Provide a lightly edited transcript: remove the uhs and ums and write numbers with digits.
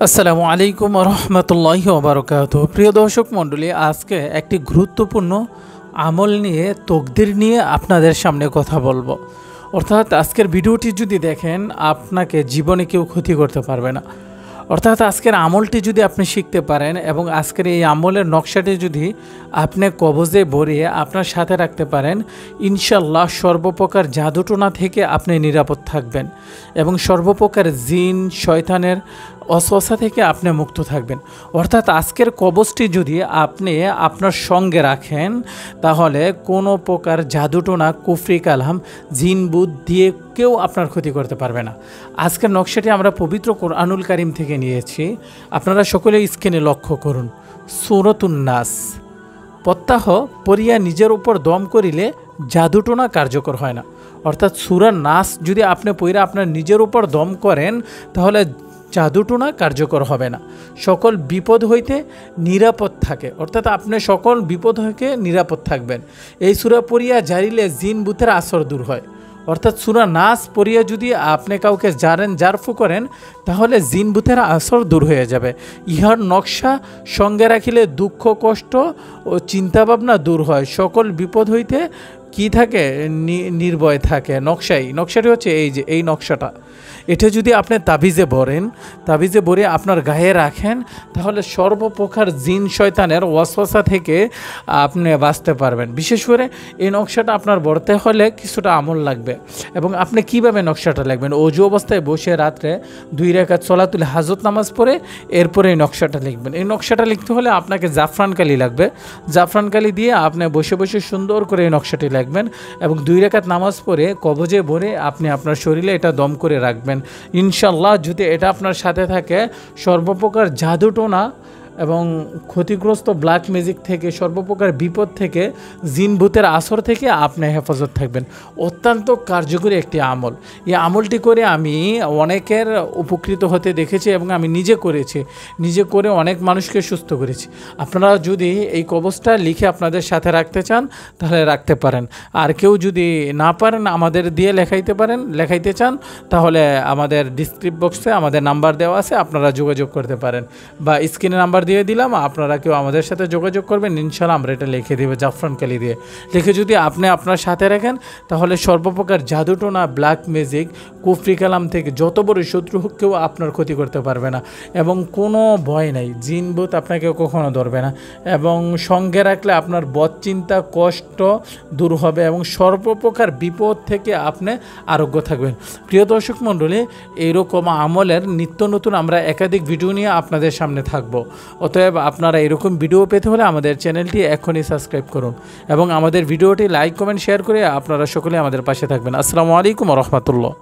আসসালামু আলাইকুম রহমতুল্লাহি ওবারাকাতুহু। প্রিয় দর্শক মণ্ডলী, আজকে একটি গুরুত্বপূর্ণ আমল নিয়ে তকদির নিয়ে আপনাদের সামনে কথা বলবো। অর্থাৎ আজকের ভিডিওটি যদি দেখেন আপনাকে জীবনে কেউ ক্ষতি করতে পারবে না। অর্থাৎ আজকের আমলটি যদি আপনি শিখতে পারেন এবং আজকের এই আমলের নকশাটি যদি আপনি কবজে ভরিয়ে আপনার সাথে রাখতে পারেন, ইনশাল্লাহ সর্বপ্রকার জাদুটোনা থেকে আপনি নিরাপদ থাকবেন এবং সর্বপ্রকার জিন শয়তানের অসওয়াসা থেকে আপনি মুক্ত থাকবেন। অর্থাৎ আজকের কবজটি যদি আপনি আপনার সঙ্গে রাখেন তাহলে কোনো প্রকার জাদুটোনা কুফরি কালাম জিন বুত দিয়ে কেউ আপনার ক্ষতি করতে পারবে না। আজকের নকশাটি আমরা পবিত্র কোরআনুল কারীম থেকে নিয়েছি। আপনারা সকলে স্ক্রিনে লক্ষ্য করুন। সূরাতুন নাস প্রত্যাহ পড়িয়া নিজের উপর দম করিলে জাদুটোনা কার্যকর হয় না। অর্থাৎ সূরা নাস যদি আপনি পড়ে আপনার নিজের উপর দম করেন তাহলে জাদুটোনা কার্যকর হবে না। সকল বিপদ হইতে নিরাপদ থাকে। অর্থাৎ আপনি সকল বিপদ হইতে নিরাপদ থাকবেন। এই সূরা পড়িয়া জারিলে জিন বুথের আসর দূর হয়। অর্থাৎ সূরা নাস পড়িয়া যদি আপনি কাউকে জারফু করেন তাহলে জিন বুথের আসর দূর হয়ে যাবে। ইহার নকশা সঙ্গে রাখিলে দুঃখ কষ্ট ও চিন্তাভাবনা দূর হয়। সকল বিপদ হইতে কি থাকে নির্ভয় থাকে। নকশাটি হচ্ছে এই নকশাটা। এটা যদি আপনি তাবিজে ভরে আপনার গায়ে রাখেন তাহলে সর্বপ্রকার জিন শয়তানের ওয়াসওয়াসা থেকে আপনি বাঁচতে পারবেন। বিশেষ করে এই নকশাটা আপনার বলতে হলে কিছুটা আমল লাগবে। এবং আপনি কিভাবে নকশাটা লিখবেন? অজু অবস্থায় বসে রাত্রে 2 রাকাত সলাতুল হাজত নামাজ পড়ে এরপরে এই নকশাটা লিখবেন। এই নকশাটা লিখতে হলে আপনাকে জাফরান কালি লাগবে। জাফরান কালি দিয়ে আপনি বসে বসে সুন্দর করে এই নকশাটি লিখবেন এবং 2 রাকাত নামাজ পড়ে কবজে ভরে আপনি আপনার শরীরে এটা দম করে রাখবেন। ইনশাল্লাহ যদি এটা আপনার সাথে থাকে সর্বপ্রকার জাদুটোনা এবং ক্ষতিগ্রস্ত ব্ল্যাক ম্যাজিক থেকে সর্বপ্রকার বিপদ থেকে জিন ভূতের আসর থেকে আপনি হেফাজত থাকবেন। অত্যন্ত কার্যকরী একটি আমল। এই আমলটি করে আমি অনেকের উপকৃত হতে দেখেছি এবং আমি নিজে করে অনেক মানুষকে সুস্থ করেছি। আপনারা যদি এই কবজটা লিখে আপনাদের সাথে রাখতে চান তাহলে রাখতে পারেন। আর কেউ যদি না পারেন আমাদের দিয়ে লেখাইতে চান তাহলে আমাদের ডিসক্রিপশন বক্সে আমাদের নাম্বার দেওয়া আছে, আপনারা যোগাযোগ করতে পারেন বা স্ক্রিনে নাম্বার দিয়ে দিলাম, আপনারা কেউ আমাদের সাথে যোগাযোগ করবেন। ইনশাআল্লাহ আমরা এটা লিখে দেবো জাফরান কালি দিয়ে। লিখে যদি আপনি আপনার সাথে রাখেন তাহলে সর্বপ্রকার জাদুটোনা ব্ল্যাক ম্যাজিক কুফরি কালাম থেকে যত বড় শত্রু হোক কেউ আপনার ক্ষতি করতে পারবে না এবং কোনো ভয় নাই। জিন ভূত আপনাকে কখনো ধরবে না এবং সঙ্গে রাখলে আপনার বদচিন্তা কষ্ট দূর হবে এবং সর্বপ্রকার বিপদ থেকে আপনি আরোগ্য থাকবেন। প্রিয় দর্শক মণ্ডলী, এইরকম আমলের নিত্য নতুন আমরা একাধিক ভিডিও নিয়ে আপনাদের সামনে থাকবো। অতএব আপনারা এরকম ভিডিও পেতে হলে আমাদের চ্যানেলটি এখনই সাবস্ক্রাইব করুন এবং আমাদের ভিডিওটি লাইক কমেন্ট শেয়ার করে আপনারা সকলে আমাদের পাশে থাকবেন। আসসালামু আলাইকুম ওয়া রাহমাতুল্লাহ।